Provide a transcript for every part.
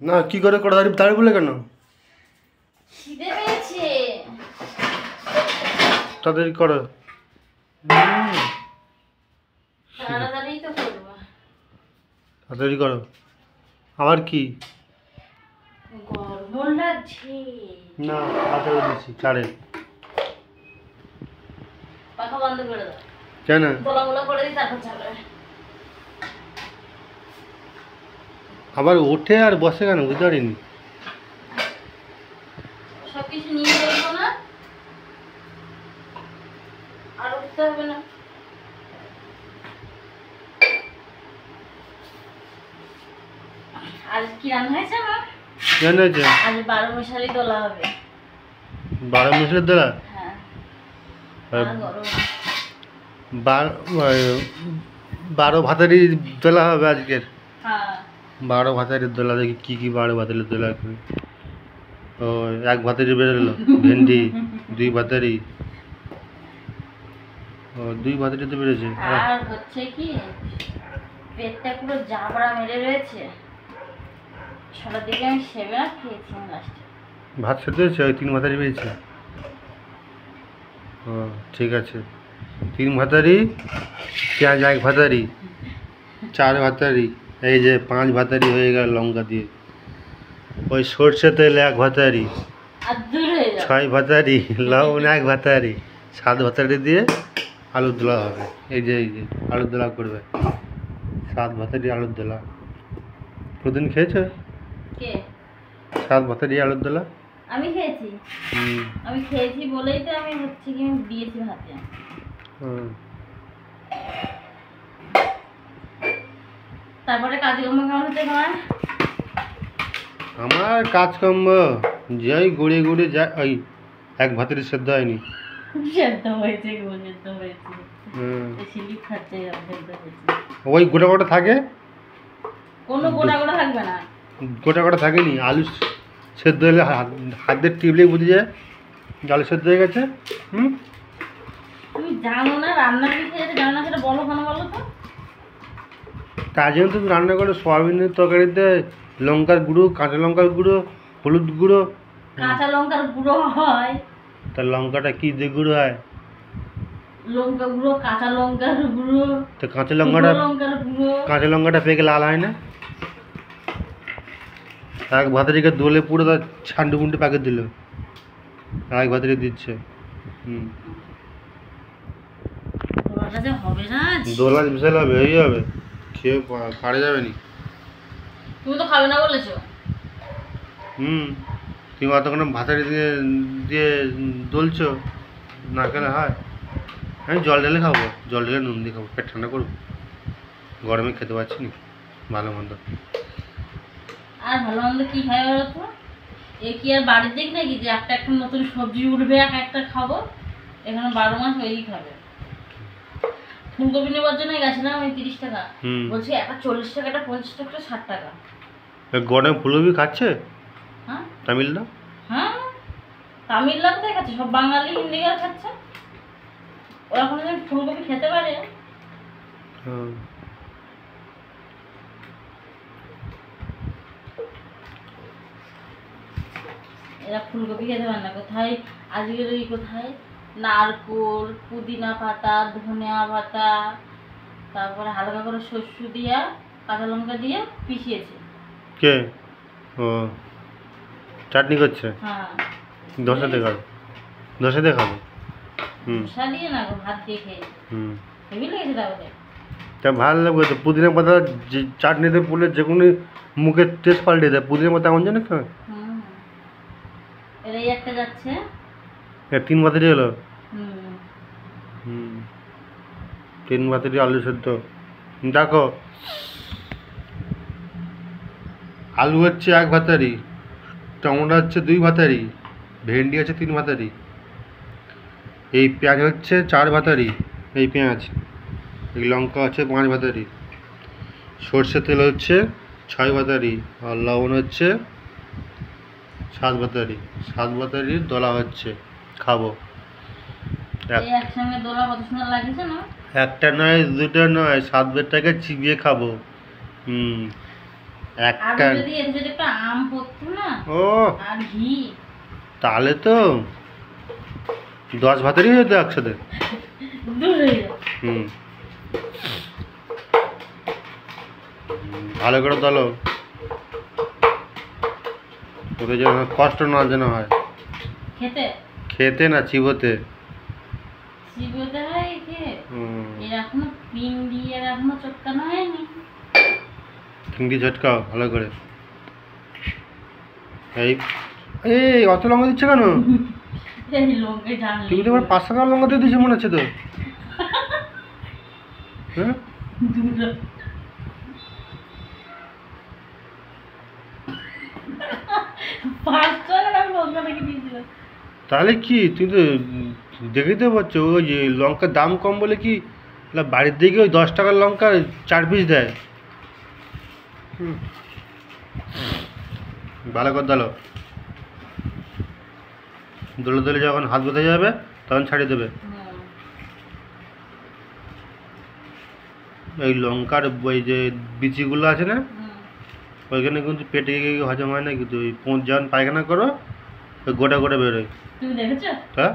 না কি করে করে দাঁড়িয়ে বলে কেন? খিদে পেয়েছে। তাড়াতাড়ি করো। তাড়াতাড়ি তো করবো। তাড়াতাড়ি করো। আবার কি? গরম লাগছে। না তাড়াতাড়ি দিচ্ছি ছাড়ে। পাখা বন্ধ করে দাও। কেন? দোলাগুলো করে দিই তারপর চালাবে। আবার ওঠে আর বসে কেন বুঝতে পারিনি। সবকিছু নিয়ে যাবো না, আর উঠতে হবে না। আজ কি রান্না হয়েছে আমার? কেন হয়েছে? আজ 12 মশারি দোলা হবে। 12 মিনিটের দ্বারা? হ্যাঁ। আর আর গরম। 12 ভাতারি দোলা হবে আজকের। হ্যাঁ। 12 ভাতারির দোলা দেখি কি কি 12 ভাতারির দোলা। ও 1 ভাতারি বেরোলো ভেন্ডি, 2 ভাতারি। ও 2 ভাতারি তো বেরোছে। আর হচ্ছে কি পেটটা পুরো জাবড়া মেরে রয়েছে। সারা দিকে আমি সেবে না খেয়েছি লাস্টে। ভাত খেতে হয়েছে ওই 3 ভাতারি পেয়েছে। ও ঠিক আছে। 3 ভাতারি, পেঁয়াজ 1 ভাতারি, 4 ভাতারি, এই যে 5 ভাতারি হয়ে গেল লঙ্কা দিয়ে। ওই সর্ষে তেল 1 ভাতারি, আর দূর হয়ে যাবে। 6 ভাতারি, লবণ 1 ভাতারি, 7 ভাতারি দিয়ে আলুর দোলা হবে। এই যে আলুর দোলা করবে। 7 ভাতারি আলুর দোলা। প্রতিদিন খেয়েছো? কে? 7 ভাতারি আলুর দোলা? আমি খেয়েছি। হুম। আমি খেয়েছি বলেই তো আমি হচ্ছে কি দিয়েছি ভাতে। হুম। তারপরে কাজকর্ম কেমন হচ্ছে তোমার? আমার কাজকর্ম যাই গুড়ে গুড়ে যায়। ওই 1 ভাতারি সেদ্ধ হয়নি। সেদ্ধ হয়েছে গো, সেদ্ধ হয়েছে। হুম। স্লিপ খাচ্ছে, সেদ্ধ হয়েছে। ওই গোটা গোটা থাকে। কোনো গোটা গোটা থাকবে না। গোটা গোটা থাকেনি। আলু সেদ্ধ হলে হাত দিয়ে টিপলেই বুঝে যায় যে আলু সেদ্ধ হয়ে গেছে। হুম। তুমি জানো না রান্না কি খেয়েছে, জানো না সেটা বলো কেন বলো তো? তার জন্য তুমি রান্না করে সয়াবিনের তরকারিতে লঙ্কার গুঁড়ো, কাঁচা লঙ্কার গুঁড়ো, হলুদ গুঁড়ো। কাঁচা লঙ্কার গুঁড়ো হয়। তার লঙ্কাটা কি দিয়ে গুঁড়ো হয়? লঙ্কা গুঁড়ো, কাঁচা লঙ্কার গুঁড়ো, তো কাঁচা শুকনো লঙ্কাটা, লঙ্কার গুঁড়ো। কাঁচা লঙ্কাটা পেকে লাল হয় না? 1 ভাতারিকে দোলে পুরো তার ছান্ডু মুন্ডু প্যাকেট দিল। 1 ভাতারি দিচ্ছে। হুম। তোমার কাছে হবে না আজ? দোলা বিশাল হবে, এই হবে খেয়ে পারা যাবে নি। তুমি তো খাবে না বলেছো। হুম। তুমি অতক্ষণ ভাতারি দিয়ে দিয়ে দোলছো, না খেলে হয়? আমি জল ঢেলে খাবো, জল ঢেলে নুন দিয়ে খাবো, পেট ঠান্ডা করবো। গরমে খেতে পারছি না ভালো মন্দ। আর ভালো মন্দ কি খাবে বলো তো? এ কি আর বাড়ির দিক নাকি যে একটা একটা নতুন সবজি উঠবে এক একটা খাবো? এখানে 12 মাস ওই খাবে। ফুলকপি নেবার জন্য গেছিলাম আমি 30 টাকা। হুম। বলছি একটা 40 টাকা, একটা 50 টাকা, একটা 60 টাকা। গরমে ফুলকপি খাচ্ছে হ্যাঁ তামিলরা? হ্যাঁ, তামিলরা কোথায় খাচ্ছে? সব বাঙালি হিন্দিগার খাচ্ছে। ওরা কোনোদিন ফুলকপি খেতে পারে? হুম। এরা ফুলকপি খেতে পারে না। কোথায় আজকের ওই কোথায় নারকোল, পুদিনা পাতা, ধনিয়া পাতা, তারপরে হালকা করে শস্য দিয়া, কাঁচা লঙ্কা দিয়ে পিষিয়েছে। কে? ও চাটনি করছে? হ্যাঁ। ধসা দেখাবে, ধসা দেখাবে। হুম। মশলা দিয়ে না গো, ভাত দিয়ে খেয়ে হুম। হেভি লেগেছে তাহলে। তা ভালো লাগবে তো। পুদিনা পাতা যে চাটনিতে পড়লে যে কোনো মুখের টেস্ট পাল্টে দেয়। পুদিনা পাতা এমন জানিস না? হুম। এরাই একটা যাচ্ছে। 3 ভাতারি হলো। হুম। হুম। 3 ভাতারি আলু সেদ্ধ। দেখো আলু হচ্ছে 1 ভাতারি, টমেটো হচ্ছে 2 ভাতারি, ভেন্ডি আছে 3 ভাতারি, এই পেঁয়াজ হচ্ছে 4 ভাতারি, এই পেঁয়াজ, এই লঙ্কা হচ্ছে 5 ভাতারি, সর্ষে তেল হচ্ছে 6 ভাতারি, আর লবণ হচ্ছে 7 ভাতারি। 7 ভাতারির দলা হচ্ছে খাবো। এই একসঙ্গে দোলা কত সুন্দর লাগছে না? একটা নয়, দুটো নয়, 7 বেরটাকে চিবিয়ে খাবো। হুম। আর একটা যদি এর যদি একটা আম পড়তো না ও আর ঘি, তাহলে তো 10 ভাতেরই হতো একসাথে। দূর হয়ে যাবে। হুম, ভালো করে দলো, ওদের যেন কষ্ট না যেন হয় খেতে খেতে, না চিবোতে। চিবোতে হয় খেয়ে। হুম, এর এখনো পিন দিয়ে এর এখনো চটকানো হয়নি। চিংড়ি ঝটকাও ভালো করে। এই এই অত লঙ্কা দিচ্ছে কেন? এই লঙ্কা জানলে তুমি তো এবার 5 টাকার লঙ্কা দিয়ে দিয়েছো মনে হচ্ছে তো। হ্যাঁ, দূর। 5 টাকার আমি লঙ্কা রেখে দিয়েছিলাম। তাহলে কি তুমি তো দেখেই তো পাচ্ছ, ওই যে লঙ্কার দাম কম বলে কি বাড়ির দিকে ওই 10 টাকার লঙ্কা 4 পিস দেয়। হুম, ভালো করে দাও, দলে দলে যখন হাত বেঁধে যাবে তখন ছাড়িয়ে দেবে। এই লঙ্কার ওই যে বিচিগুলো আছে না, ওইখানে কিন্তু পেটে গিয়ে হজম হয় না, কিন্তু ওই পোঁত যখন পায়খানা করো ওই গোটা গোটা বেরোয়। তুমি দেখেছো? তা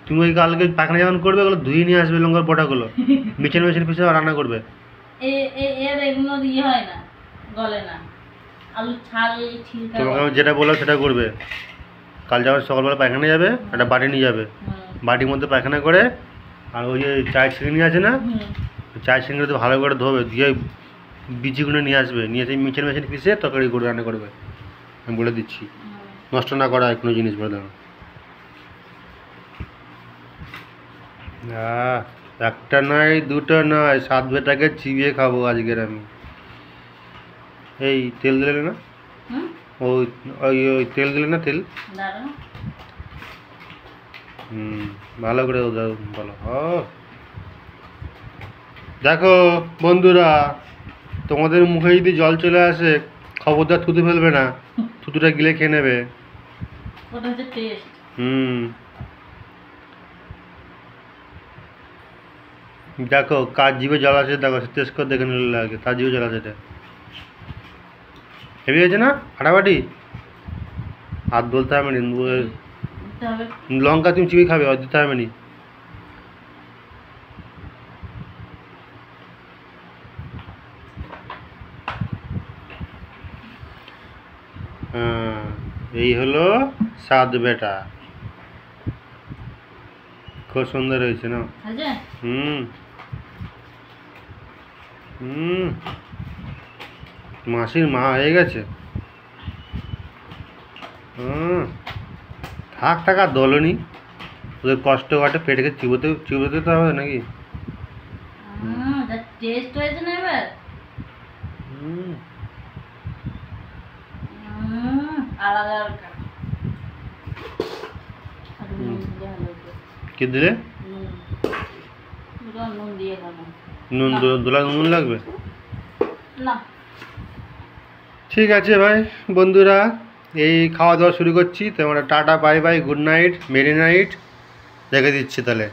তুমি ওই কালকে পায়খানা যখন করবে ওগুলো ধুয়ে নিয়ে আসবে লঙ্কার বোটাগুলো, মিচের মেশিন পিছিয়ে রান্না করবে। এর এগুলো দিয়ে হয় না, গলে না। আলু ছাল ছিলকা তোমাকে আমি যেটা বললাম সেটা করবে। কাল যখন সকালবেলা পায়খানা যাবে একটা বাটি নিয়ে যাবে, বাটির মধ্যে পায়খানা করে আর ওই যে চায়ের চিংড়ি আছে না, চায়ের চিংড়িতে ভালো করে ধোবে, দিয়ে বিচিগুলো নিয়ে আসবে, নিয়ে এসে মিচের মেশিন পিছিয়ে তরকারি করে রান্না করবে। আমি বলে দিচ্ছি, নষ্ট না করা কোনো জিনিস বলে দেবো। একটা নয় দুটো নয় 7 বেটাকে চিবিয়ে খাবো আজকের আমি। এই তেল দিলে না, ওই ওই ওই তেল দিলে না, তেল। হুম, ভালো করে বলো। ও দেখো বন্ধুরা, তোমাদের মুখে যদি জল চলে আসে খবরদার থুতু ফেলবে না, থুতুটা গিলে খেয়ে নেবে। ওটা হচ্ছে টেস্ট। হুম, দেখো কার জিভে জল আছে, দেখো টেস্ট করে দেখে নিলে লাগে তার জিভে জল আছে। এটা হেভি হয়েছে না ফাটাফাটি, হাত বলতে হবে নি। লঙ্কা তুমি চিবিয়ে খাবে, দিতে হবে নি। হ্যাঁ, এই হলো 7 বেটা, খুব সুন্দর হয়েছে না। হুম হুম, মাসির মা হয়ে গেছে। হুম, থাক থাক আর দলনি, ওদের কষ্ট কাটে, পেটকে চিবোতে চিবোতে তো হবে নাকি। টেস্ট হয়েছে না এবার। হুম, আলাদা কি দিলে? নুন দিয়ে খাবো নুন, দোলা নুন লাগবে না। ঠিক আছে ভাই বন্ধুরা, এই খাওয়া দাওয়া শুরু করছি। তোমরা tata bye bye, good night, merry night, রেখে দিচ্ছি তাহলে।